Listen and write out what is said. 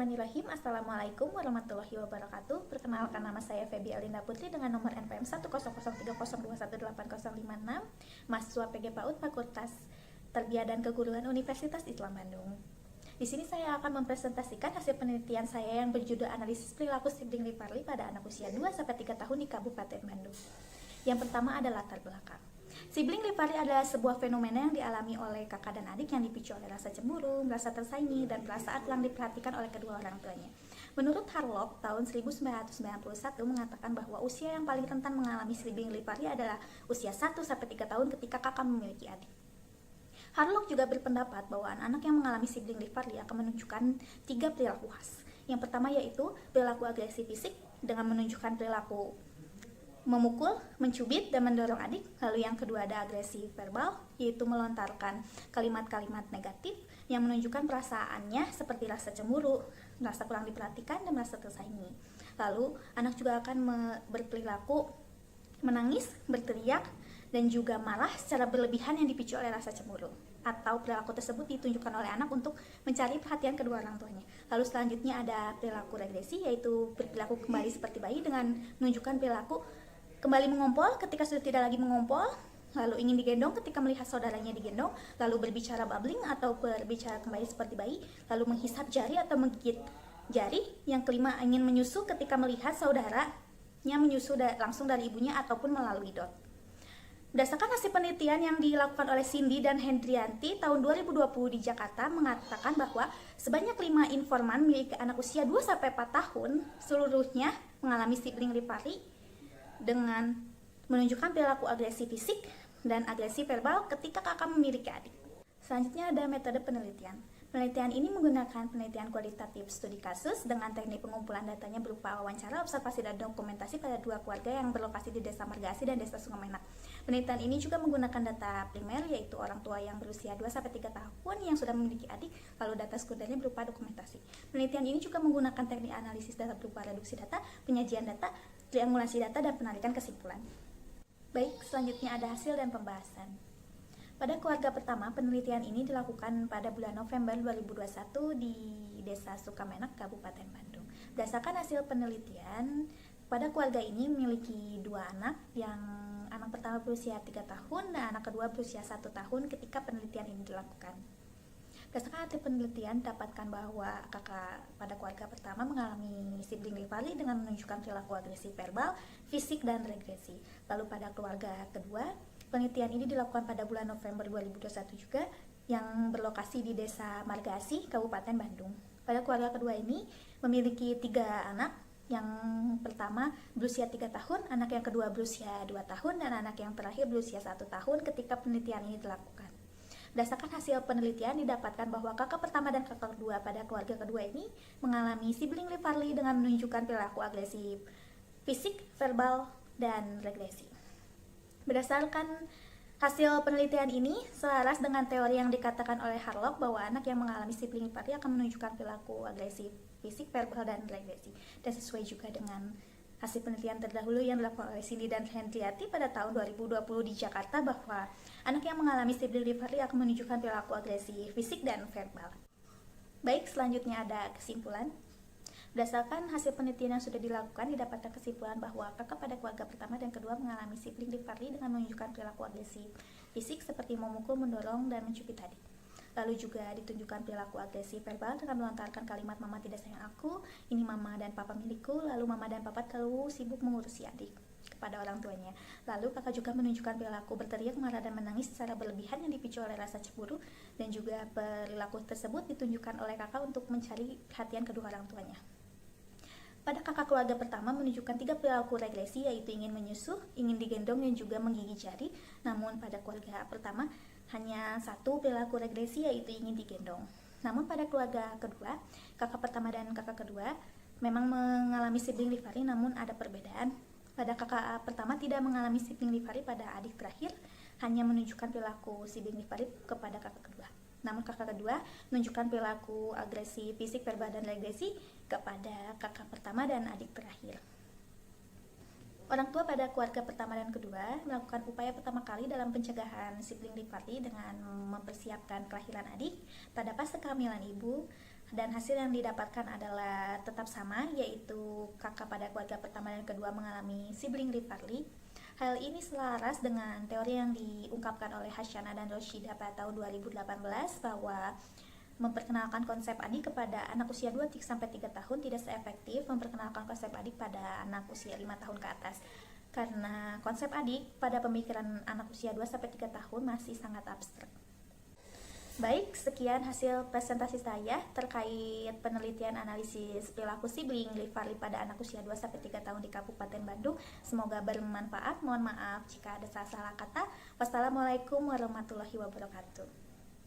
Bismillahirrahmanirrahim. Assalamualaikum warahmatullahi wabarakatuh. Perkenalkan, nama saya Feby Alinda Putri dengan nomor NPM 10030218056, mahasiswa PG PAUD Fakultas Tarbiyah dan Keguruan Universitas Islam Bandung. Di sini saya akan mempresentasikan hasil penelitian saya yang berjudul Analisis Perilaku Sibling Rivalry pada anak usia 2-3 tahun di Kabupaten Bandung. Yang pertama adalah latar belakang. Sibling rivalry adalah sebuah fenomena yang dialami oleh kakak dan adik yang dipicu oleh rasa cemburu, merasa tersaingi, dan perasaan kurang diperhatikan oleh kedua orang tuanya. Menurut Harlock, tahun 1991 mengatakan bahwa usia yang paling rentan mengalami sibling rivalry adalah usia 1-3 tahun ketika kakak memiliki adik. Harlock juga berpendapat bahwa anak-anak yang mengalami sibling rivalry akan menunjukkan 3 perilaku khas. Yang pertama yaitu perilaku agresi fisik dengan menunjukkan perilaku memukul, mencubit, dan mendorong adik. Lalu yang kedua ada agresi verbal, yaitu melontarkan kalimat-kalimat negatif yang menunjukkan perasaannya seperti rasa cemburu, merasa kurang diperhatikan, dan merasa tersaingi. Lalu anak juga akan berperilaku menangis, berteriak, dan juga marah secara berlebihan yang dipicu oleh rasa cemburu. Atau perilaku tersebut ditunjukkan oleh anak untuk mencari perhatian kedua orang tuanya. Lalu selanjutnya ada perilaku regresi, yaitu berperilaku kembali seperti bayi dengan menunjukkan perilaku kembali mengompol ketika sudah tidak lagi mengompol, lalu ingin digendong ketika melihat saudaranya digendong, lalu berbicara babbling atau berbicara kembali seperti bayi, lalu menghisap jari atau menggigit jari. Yang kelima, ingin menyusu ketika melihat saudaranya menyusu langsung dari ibunya ataupun melalui dot. Berdasarkan hasil penelitian yang dilakukan oleh Cindy dan Hendrianti tahun 2020 di Jakarta mengatakan bahwa sebanyak 5 informan milik anak usia 2-4 tahun seluruhnya mengalami sibling rivalry dengan menunjukkan perilaku agresi fisik dan agresi verbal ketika kakak memiliki adik. Selanjutnya ada metode penelitian. Penelitian ini menggunakan penelitian kualitatif studi kasus dengan teknik pengumpulan datanya berupa wawancara, observasi, dan dokumentasi pada 2 keluarga yang berlokasi di Desa Margasi dan Desa Sukamenak. Penelitian ini juga menggunakan data primer, yaitu orang tua yang berusia 2-3 tahun yang sudah memiliki adik, lalu data sekundernya berupa dokumentasi. Penelitian ini juga menggunakan teknik analisis data berupa reduksi data, penyajian data, triangulasi data, dan penarikan kesimpulan. Baik, selanjutnya ada hasil dan pembahasan. Pada keluarga pertama, penelitian ini dilakukan pada bulan November 2021 di Desa Sukamenak, Kabupaten Bandung. Berdasarkan hasil penelitian, pada keluarga ini memiliki 2 anak, yang anak pertama berusia 3 tahun dan anak kedua berusia 1 tahun ketika penelitian ini dilakukan. Berdasarkan hasil penelitian, dapatkan bahwa kakak pada keluarga pertama mengalami sibling rivalry dengan menunjukkan perilaku agresi verbal, fisik, dan regresi. Lalu pada keluarga kedua, penelitian ini dilakukan pada bulan November 2021 juga, yang berlokasi di Desa Margasi, Kabupaten Bandung. Pada keluarga kedua ini memiliki 3 anak, yang pertama berusia 3 tahun, anak yang kedua berusia 2 tahun, dan anak yang terakhir berusia 1 tahun ketika penelitian ini dilakukan. Berdasarkan hasil penelitian didapatkan bahwa kakak pertama dan kakak kedua pada keluarga kedua ini mengalami sibling rivalry dengan menunjukkan perilaku agresif fisik, verbal, dan regresi. Berdasarkan hasil penelitian ini selaras dengan teori yang dikatakan oleh Harlock bahwa anak yang mengalami sibling rivalry akan menunjukkan perilaku agresif fisik, verbal, dan regresi, dan sesuai juga dengan hasil penelitian terdahulu yang dilakukan oleh Cindy dan Hendriati pada tahun 2020 di Jakarta bahwa anak yang mengalami sibling rivalry akan menunjukkan perilaku agresi fisik dan verbal. Baik, selanjutnya ada kesimpulan. Berdasarkan hasil penelitian yang sudah dilakukan, didapatkan kesimpulan bahwa kakak pada keluarga pertama dan kedua mengalami sibling rivalry dengan menunjukkan perilaku agresi fisik seperti memukul, mendorong, dan mencubit adik. Lalu juga ditunjukkan perilaku agresi verbal dengan melontarkan kalimat "mama tidak sayang aku", "ini mama dan papa milikku", lalu mama dan papa terlalu sibuk mengurusi adik kepada orang tuanya. Lalu kakak juga menunjukkan perilaku berteriak, marah, dan menangis secara berlebihan yang dipicu oleh rasa cemburu, dan juga perilaku tersebut ditunjukkan oleh kakak untuk mencari perhatian kedua orang tuanya. Pada kakak keluarga pertama menunjukkan 3 perilaku regresi, yaitu ingin menyusu, ingin digendong, dan juga menggigit jari. Namun pada keluarga pertama hanya 1 perilaku regresi, yaitu ingin digendong. Namun pada keluarga kedua, kakak pertama dan kakak kedua memang mengalami sibling rivalry, namun ada perbedaan. Pada kakak pertama tidak mengalami sibling rivalry pada adik terakhir, hanya menunjukkan perilaku sibling rivalry kepada kakak kedua. Namun kakak kedua menunjukkan perilaku agresi fisik, verbal, dan regresi kepada kakak pertama dan adik terakhir. Orang tua pada keluarga pertama dan kedua melakukan upaya pertama kali dalam pencegahan sibling rivalry dengan mempersiapkan kelahiran adik pada fase kehamilan ibu, dan hasil yang didapatkan adalah tetap sama, yaitu kakak pada keluarga pertama dan kedua mengalami sibling rivalry. Hal ini selaras dengan teori yang diungkapkan oleh Hasyana dan Roshida pada tahun 2018 bahwa memperkenalkan konsep adik kepada anak usia 2-3 tahun tidak seefektif memperkenalkan konsep adik pada anak usia 5 tahun ke atas. Karena konsep adik pada pemikiran anak usia 2-3 tahun masih sangat abstrak. Baik, sekian hasil presentasi saya terkait penelitian analisis perilaku sibling rivalry pada anak usia 2-3 tahun di Kabupaten Bandung. Semoga bermanfaat. Mohon maaf jika ada salah-salah kata. Wassalamualaikum warahmatullahi wabarakatuh.